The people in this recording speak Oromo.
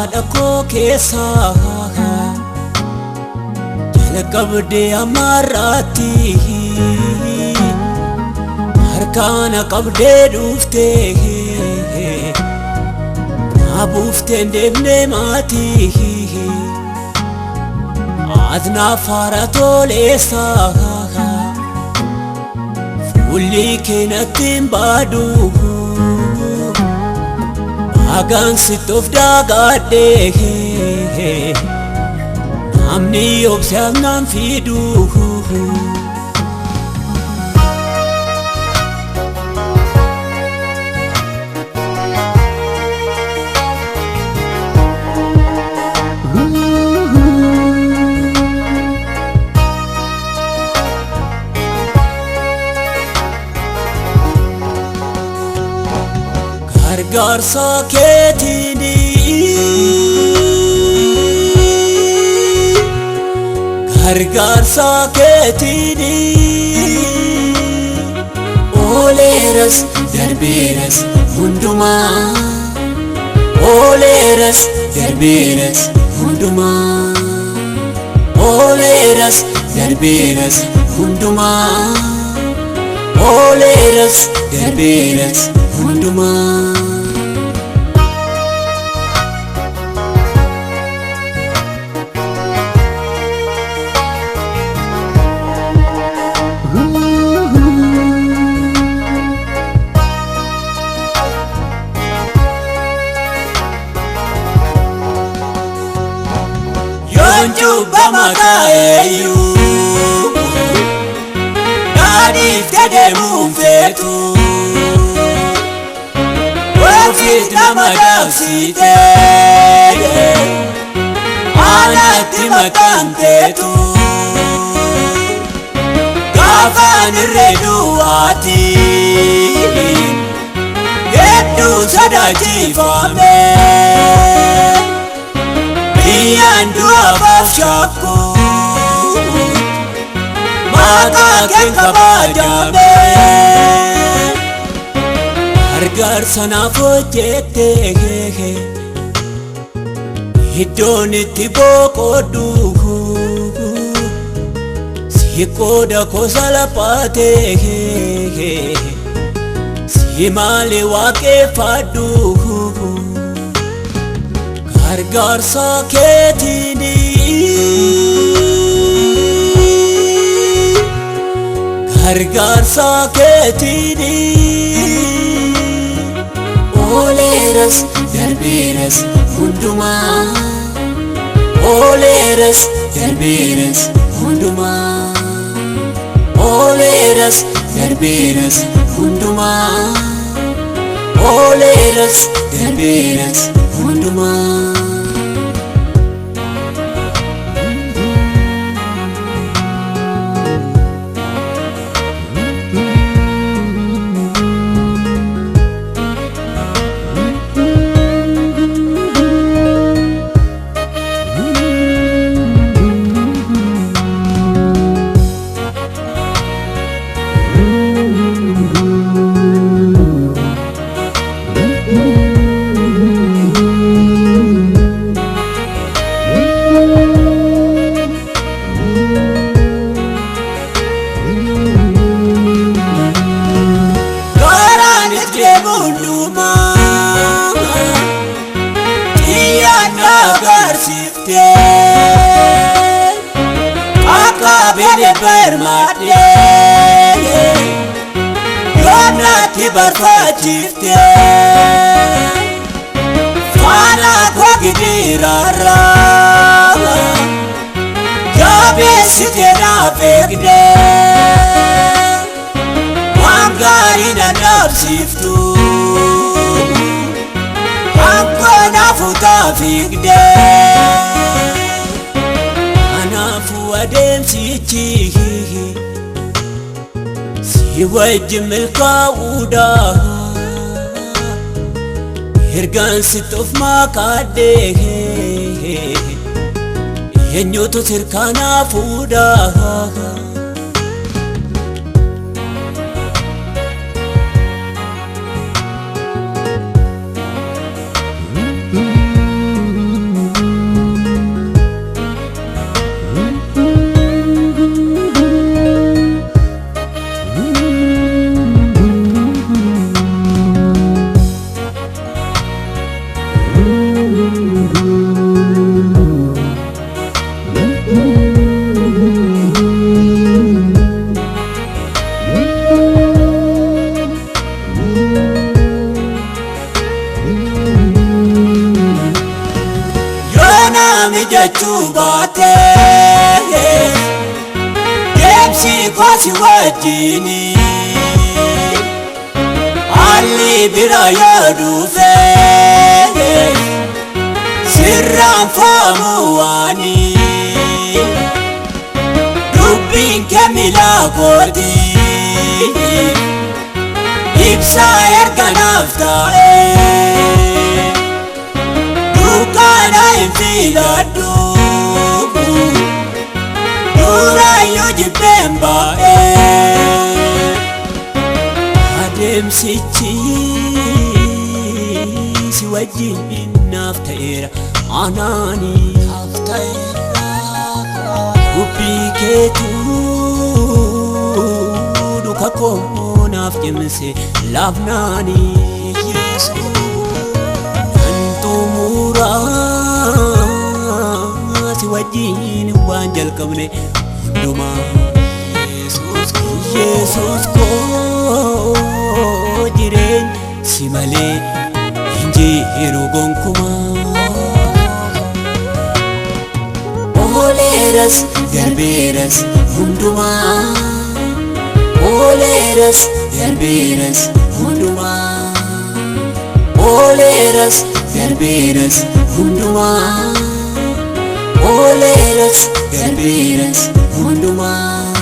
haadha keessa jala qabdee ammarratti harkaan qabdee dhuftee na buufteen deemnee maatii adnaaf haara toleessa fuulli keenatti hin baadu agaan sittoof dagaadhee namni obsaaf naan fidu gargaarsa keetiini gargaarsa keetiini ooleeras darbeeras hundumaa ooleeras darbeeras hundumaa ooleeras darbeeras hundumaa ooleeras darbeeras hundumaa Juba makaeyu Nadif tedemu fetu Wafit namadafsite Alati matantetu Kafan reduati Yeddu sadajifame Yandu abaf shakku maka ken kabajame gargaarsa naaf hojjette iddoon itti boqodhu si qooda koo salphaate si malee waaqeffadhu gargaarsa keetiini gargaarsa keetiini ooleeras darbeeras hundumaa ooleeras darbeeras hundumaa ooleeras darbeeras hundumaa ooleeras darbeeras hundumaa Akabele permate Yonati barfachifte Fana kwa gidirara Yabe site na fekde Wangari na nabsiftu Wanko na futa fikde Ademsichi si wajjin milkaa'uudha ergaan sittoof makaadhee eenyutu sirkaanaa fuudha si wajjini alli bira yaaduufe sirraan faamuwaani dubbiin kemilaa kooti ibsaa erganaaf taa'e dukkana hin filadhu duraayyuu jibbeen baa'e adeemsichi si wajjin naaf ta'eera anaani dubbii keetuu duka koo naaf cimse laafnaani nan xumuraa si wajjin waan jalqabne hundumaa Yesuus koo jireenya si malee hin jiru gonkumaa Oleras darbeeras hundumaa Oleras darbeeras hundumaa Oleras darbeeras hundumaa Oleras darbeeras hundumaa